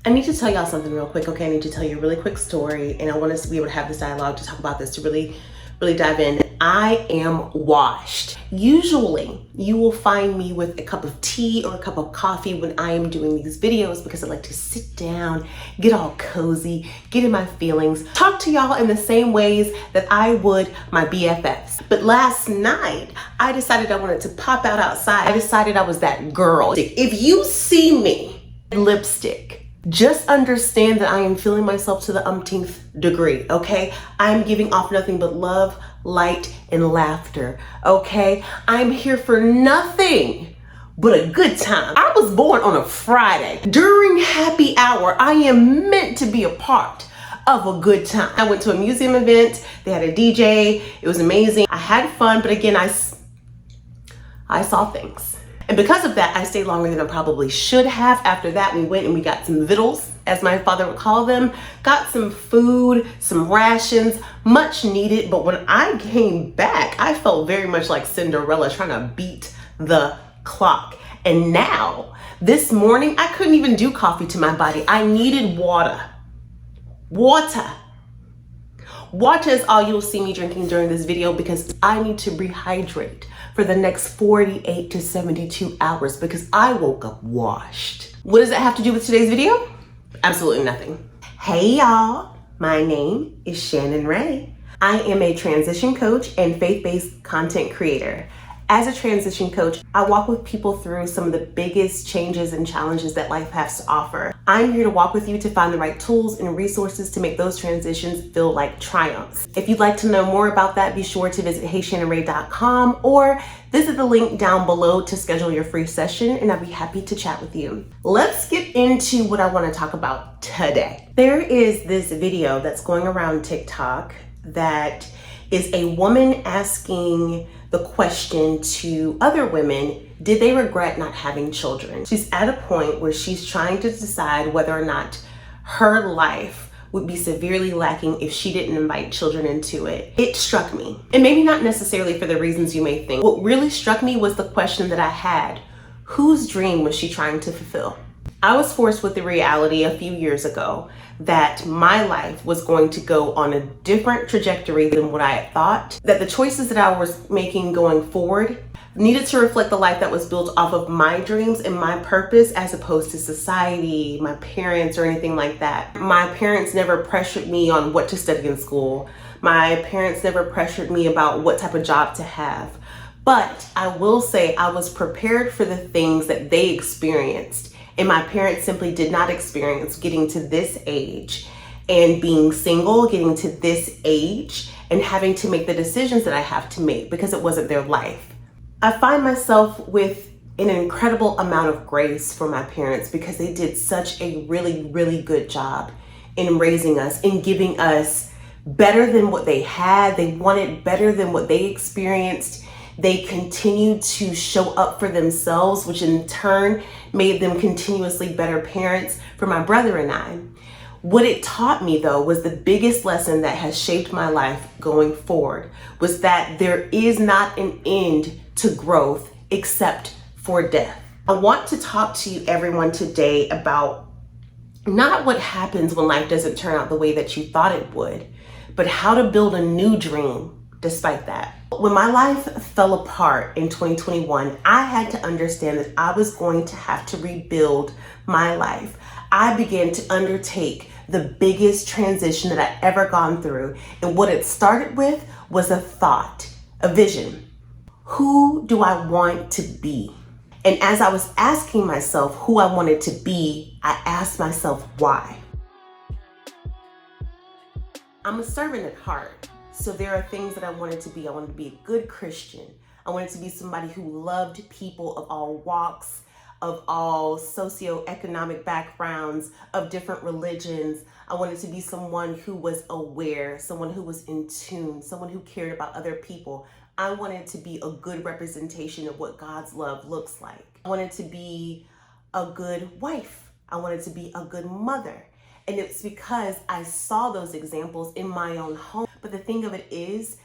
I need to tell y'all something real quick, okay? I need to tell you a really quick story, and I want us to be able to have this dialogue to talk about this, to really dive in. I am washed. Usually, you will find me with a cup of tea or a cup of coffee when I am doing these videos because I like to sit down, get all cozy, get in my feelings, talk to y'all in the same ways that I would my BFFs. But last night, I decided I wanted to pop out outside. I decided I was that girl. If you see me in lipstick, just understand that I am feeling myself to the umpteenth degree, okay? I'm giving off nothing but love, light, and laughter, okay? I'm here for nothing but a good time. I was born on a Friday. During happy hour, I am meant to be a part of a good time. I went to a museum event. They had a DJ. It was amazing. I had fun, but again, I saw things. And because of that, I stayed longer than I probably should have. After that, we went and we got some vittles, as my father would call them, got some food, some rations, much needed. But when I came back, I felt very much like Cinderella trying to beat the clock. And now, this morning, I couldn't even do coffee to my body. I needed water. Water is all you'll see me drinking during this video because I need to rehydrate for the next 48 to 72 hours because I woke up washed. What does that have to do with today's video? Absolutely nothing. Hey y'all, my name is Shannon Ray. I am a transition coach and faith-based content creator. As a transition coach, I walk with people through some of the biggest changes and challenges that life has to offer. I'm here to walk with you to find the right tools and resources to make those transitions feel like triumphs. If you'd like to know more about that, be sure to visit HeyShannonRay.com or visit the link down below to schedule your free session, and I'll be happy to chat with you. Let's get into what I want to talk about today. There is this video that's going around TikTok that is a woman asking the question to other women, did they regret not having children? She's at a point where she's trying to decide whether or not her life would be severely lacking if she didn't invite children into it. It struck me, and maybe not necessarily for the reasons you may think. What really struck me was the question that I had, whose dream was she trying to fulfill? I was forced with the reality a few years ago that my life was going to go on a different trajectory than what I had thought, that the choices that I was making going forward needed to reflect the life that was built off of my dreams and my purpose as opposed to society, my parents, or anything like that. My parents never pressured me on what to study in school. My parents never pressured me about what type of job to have. But I will say I was prepared for the things that they experienced. And my parents simply did not experience getting to this age and being single, getting to this age and having to make the decisions that I have to make because it wasn't their life. I find myself with an incredible amount of grace for my parents because they did such a really, really good job in raising us, in giving us better than what they had. They wanted better than what they experienced. They continued to show up for themselves, which in turn made them continuously better parents for my brother and I. What it taught me though was the biggest lesson that has shaped my life going forward was that there is not an end to growth except for death. I want to talk to you everyone today about not what happens when life doesn't turn out the way that you thought it would, but how to build a new dream despite that. When my life fell apart in 2021, I had to understand that I was going to have to rebuild my life. I began to undertake the biggest transition that I ever gone through. And what it started with was a thought, a vision. Who do I want to be? And as I was asking myself who I wanted to be, I asked myself why. I'm a servant at heart. So there are things that I wanted to be. I wanted to be a good Christian. I wanted to be somebody who loved people of all walks, of all socioeconomic backgrounds, of different religions. I wanted to be someone who was aware, someone who was in tune, someone who cared about other people. I wanted to be a good representation of what God's love looks like. I wanted to be a good wife. I wanted to be a good mother. And it's because I saw those examples in my own home. But the thing of it is,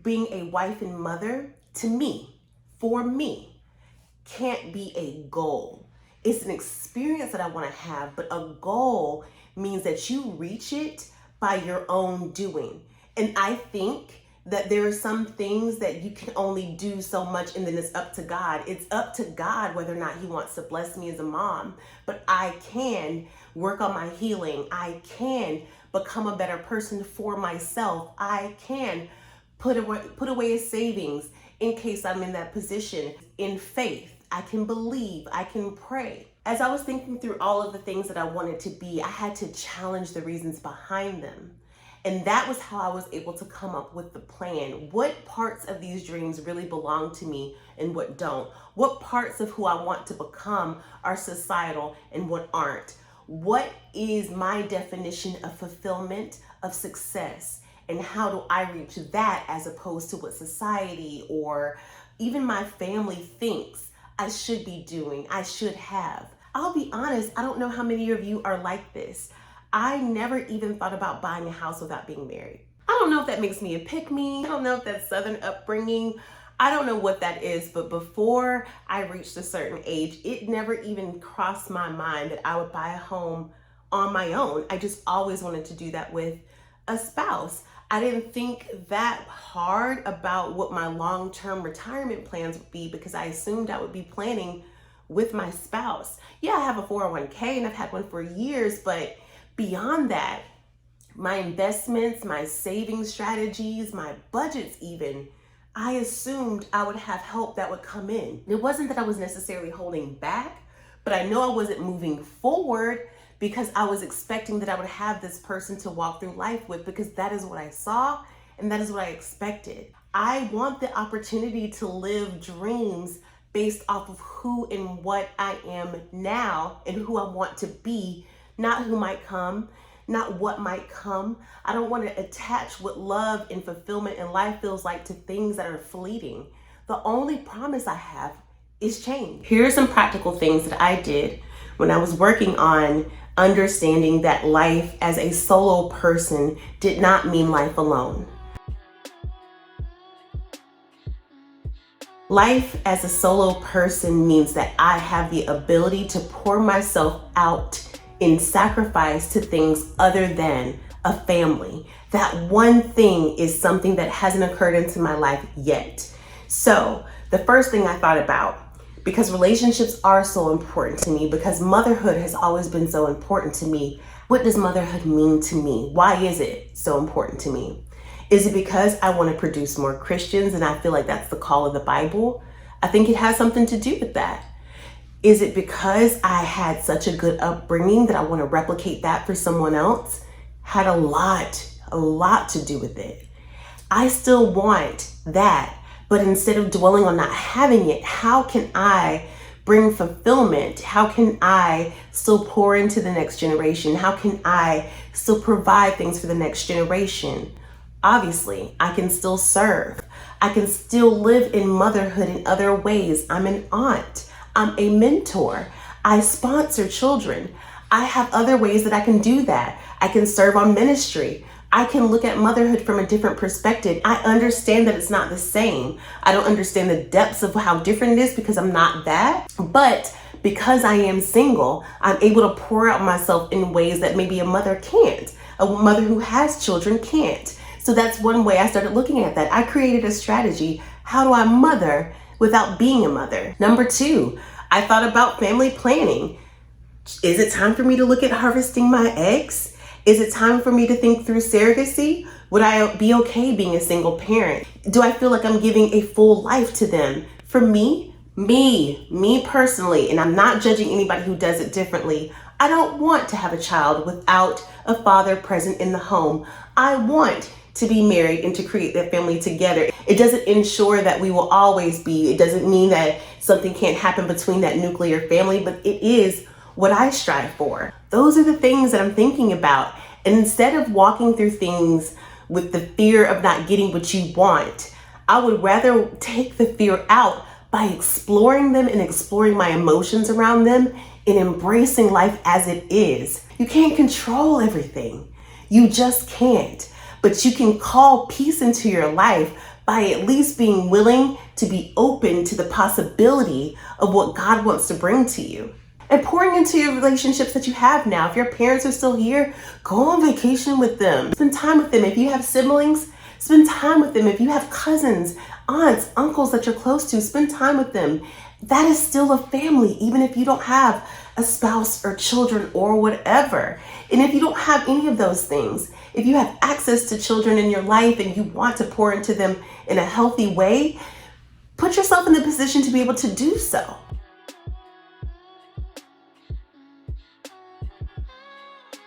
being a wife and mother, to me, for me, can't be a goal. It's an experience that I want to have, but a goal means that you reach it by your own doing. And I think that there are some things that you can only do so much, and then it's up to God. It's up to God whether or not he wants to bless me as a mom, but I can work on my healing. I can become a better person for myself. I can put away a savings in case I'm in that position. In faith, I can believe, I can pray. As I was thinking through all of the things that I wanted to be, I had to challenge the reasons behind them. And that was how I was able to come up with the plan. What parts of these dreams really belong to me and what don't? What parts of who I want to become are societal and what aren't? What is my definition of fulfillment, of success? And how do I reach that as opposed to what society or even my family thinks I should be doing, I should have? I'll be honest, I don't know how many of you are like this. I never even thought about buying a house without being married. I don't know if that makes me a pick-me. I don't know if that's Southern upbringing. I don't know what that is, but before I reached a certain age, it never even crossed my mind that I would buy a home on my own. I just always wanted to do that with a spouse. I didn't think that hard about what my long-term retirement plans would be because I assumed I would be planning with my spouse. Yeah, I have a 401k and I've had one for years, but beyond that, my investments, my saving strategies, my budgets even, I assumed I would have help that would come in. It wasn't that I was necessarily holding back, but I know I wasn't moving forward because I was expecting that I would have this person to walk through life with because that is what I saw and that is what I expected. I want the opportunity to live dreams based off of who and what I am now and who I want to be, not who might come, not what might come. I don't want to attach what love and fulfillment in life feels like to things that are fleeting. The only promise I have is change. Here are some practical things that I did when I was working on understanding that life as a solo person did not mean life alone. Life as a solo person means that I have the ability to pour myself out in sacrifice to things other than a family. That one thing is something that hasn't occurred into my life yet. So the first thing I thought about, because relationships are so important to me, because motherhood has always been so important to me, what does motherhood mean to me? Why is it so important to me? Is it because I want to produce more Christians and I feel like that's the call of the Bible? I think it has something to do with that. Is it because I had such a good upbringing that I want to replicate that for someone else? Had a lot to do with it. I still want that, but instead of dwelling on not having it, how can I bring fulfillment? How can I still pour into the next generation? How can I still provide things for the next generation? Obviously, I can still serve. I can still live in motherhood in other ways. I'm an aunt. I'm a mentor. I sponsor children. I have other ways that I can do that. I can serve on ministry. I can look at motherhood from a different perspective. I understand that it's not the same. I don't understand the depths of how different it is because I'm not that. But because I am single, I'm able to pour out myself in ways that maybe a mother can't. A mother who has children can't. So that's one way I started looking at that. I created a strategy. How do I mother without being a mother? Number 2, I thought about family planning. Is it time for me to look at harvesting my eggs? Is it time for me to think through surrogacy? Would I be okay being a single parent? Do I feel like I'm giving a full life to them? For me personally, and I'm not judging anybody who does it differently, I don't want to have a child without a father present in the home. I want to be married and to create that family together. It doesn't ensure that we will always be. It doesn't mean that something can't happen between that nuclear family, but it is what I strive for. Those are the things that I'm thinking about. And instead of walking through things with the fear of not getting what you want, I would rather take the fear out by exploring them and exploring my emotions around them and embracing life as it is. You can't control everything. You just can't. But you can call peace into your life by at least being willing to be open to the possibility of what God wants to bring to you. and pouring into your relationships that you have now. If your parents are still here, go on vacation with them. Spend time with them. If you have siblings, spend time with them. If you have cousins, aunts, uncles that you're close to, spend time with them. That is still a family, even if you don't have a spouse or children or whatever. And if you don't have any of those things, if you have access to children in your life and you want to pour into them in a healthy way, put yourself in the position to be able to do so.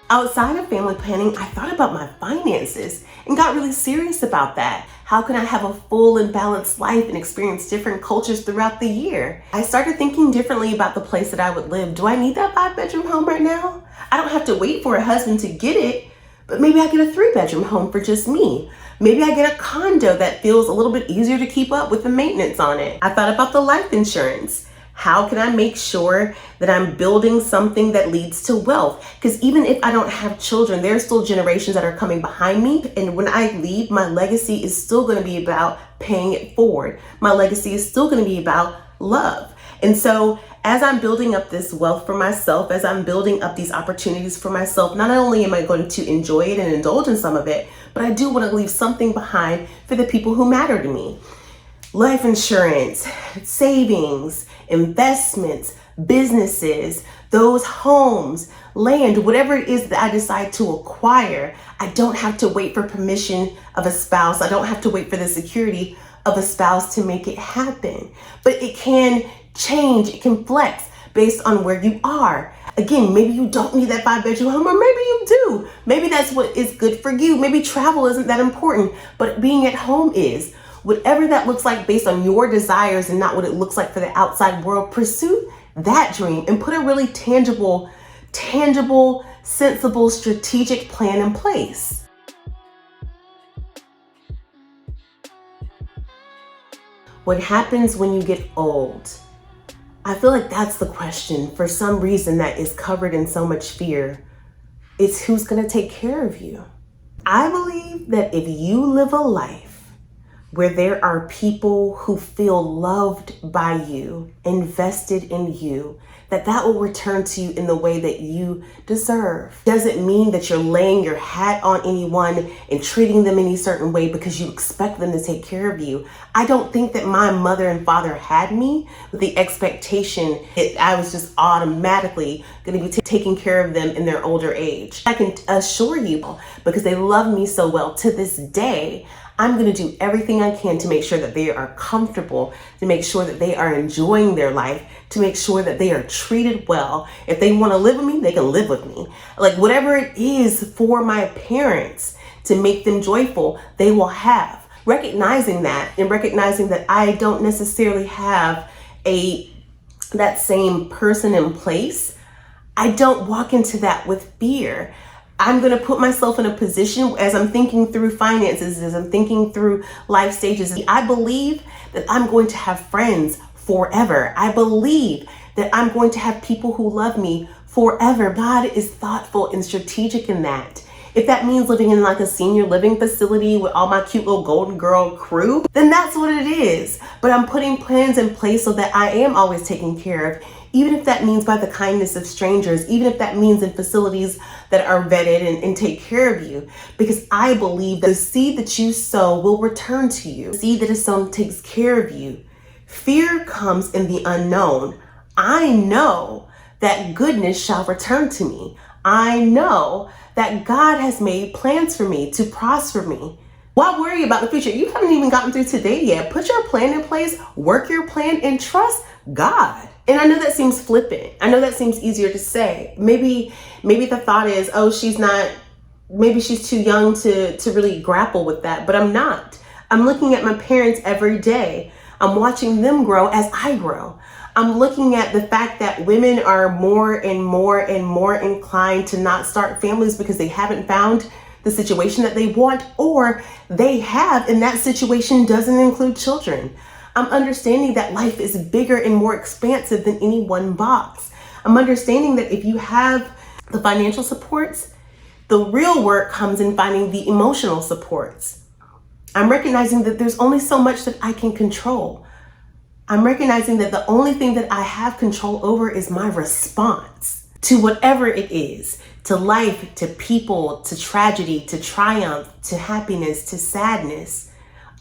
Outside of family planning, I thought about my finances and got really serious about that. How can I have a full and balanced life and experience different cultures throughout the year? I started thinking differently about the place that I would live. Do I need that 5-bedroom home right now? I don't have to wait for a husband to get it, but maybe I get a 3-bedroom home for just me. Maybe I get a condo that feels a little bit easier to keep up with the maintenance on it. I thought about the life insurance. How can I make sure that I'm building something that leads to wealth? Because even if I don't have children, there are still generations that are coming behind me. And when I leave, my legacy is still going to be about paying it forward. My legacy is still going to be about love. And so as I'm building up this wealth for myself, as I'm building up these opportunities for myself, not only am I going to enjoy it and indulge in some of it, but I do want to leave something behind for the people who matter to me. Life insurance, savings, investments, businesses, those homes, land, whatever it is that I decide to acquire, I don't have to wait for permission of a spouse. I don't have to wait for the security of a spouse to make it happen. But it can change, it can flex based on where you are. Again, maybe you don't need that 5-bedroom home, or maybe you do. Maybe that's what is good for you. Maybe travel isn't that important, but being at home is. Whatever that looks like based on your desires and not what it looks like for the outside world, pursue that dream and put a really tangible, sensible, strategic plan in place. What happens when you get old? I feel like that's the question for some reason that is covered in so much fear. It's who's going to take care of you. I believe that if you live a life where there are people who feel loved by you, invested in you, that will return to you in the way that you deserve. Doesn't mean that you're laying your hat on anyone and treating them any certain way because you expect them to take care of you. I don't think that my mother and father had me with the expectation that I was just automatically going to be taking care of them in their older age. I can assure you, because they love me so well to this day, I'm going to do everything I can to make sure that they are comfortable, to make sure that they are enjoying their life, to make sure that they are treated well. If they want to live with me, they can live with me. Like whatever it is for my parents to make them joyful, they will have. Recognizing that and recognizing that I don't necessarily have that same person in place, I don't walk into that with fear. I'm going to put myself in a position as I'm thinking through finances, as I'm thinking through life stages. I believe that I'm going to have friends forever. I believe that I'm going to have people who love me forever. God is thoughtful and strategic in that. If that means living in like a senior living facility with all my cute little Golden Girl crew, then that's what it is. But I'm putting plans in place so that I am always taken care of, even if that means by the kindness of strangers, even if that means in facilities that are vetted and take care of you. Because I believe that the seed that you sow will return to you. The seed that is sown takes care of you. Fear comes in the unknown. I know that goodness shall return to me. I know that God has made plans for me to prosper me. Why worry about the future? You haven't even gotten through today yet. Put your plan in place, work your plan, and trust God. And I know that seems flippant. I know that seems easier to say. Maybe the thought is, oh, maybe she's too young to really grapple with that, but I'm not. I'm looking at my parents every day. I'm watching them grow as I grow. I'm looking at the fact that women are more and more and more inclined to not start families because they haven't found the situation that they want, or they have, and that situation doesn't include children. I'm understanding that life is bigger and more expansive than any one box. I'm understanding that if you have the financial supports, the real work comes in finding the emotional supports. I'm recognizing that there's only so much that I can control. I'm recognizing that the only thing that I have control over is my response to whatever it is, to life, to people, to tragedy, to triumph, to happiness, to sadness.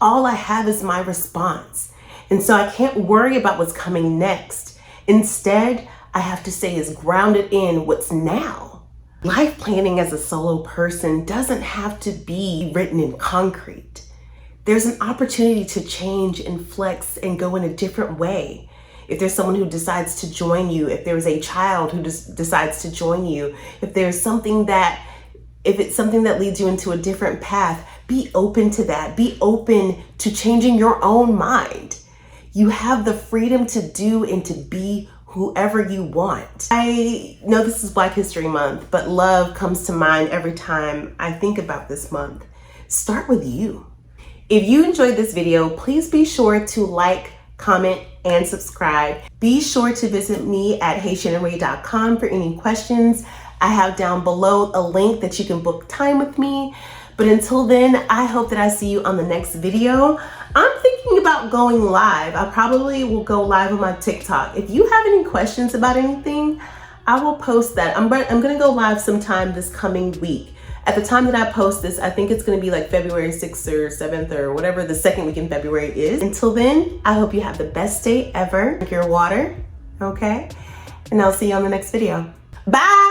All I have is my response. And so I can't worry about what's coming next. Instead, I have to stay as grounded in what's now. Life planning as a solo person doesn't have to be written in concrete. There's an opportunity to change and flex and go in a different way. If there's someone who decides to join you, if there's a child who decides to join you, if it's something that leads you into a different path, be open to that. Be open to changing your own mind. You have the freedom to do and to be whoever you want. I know this is Black History Month, but love comes to mind every time I think about this month. Start with you. If you enjoyed this video, please be sure to like, comment, and subscribe. Be sure to visit me at HeyShannonRae.com for any questions. I have down below a link that you can book time with me. But until then, I hope that I see you on the next video. I'm thinking about going live. I probably will go live on my TikTok. If you have any questions about anything, I will post that. I'm gonna go live sometime this coming week. At the time that I post this, I think it's gonna be like February 6th or 7th or whatever the second week in February is. Until then, I hope you have the best day ever. Drink your water, okay? And I'll see you on the next video. Bye!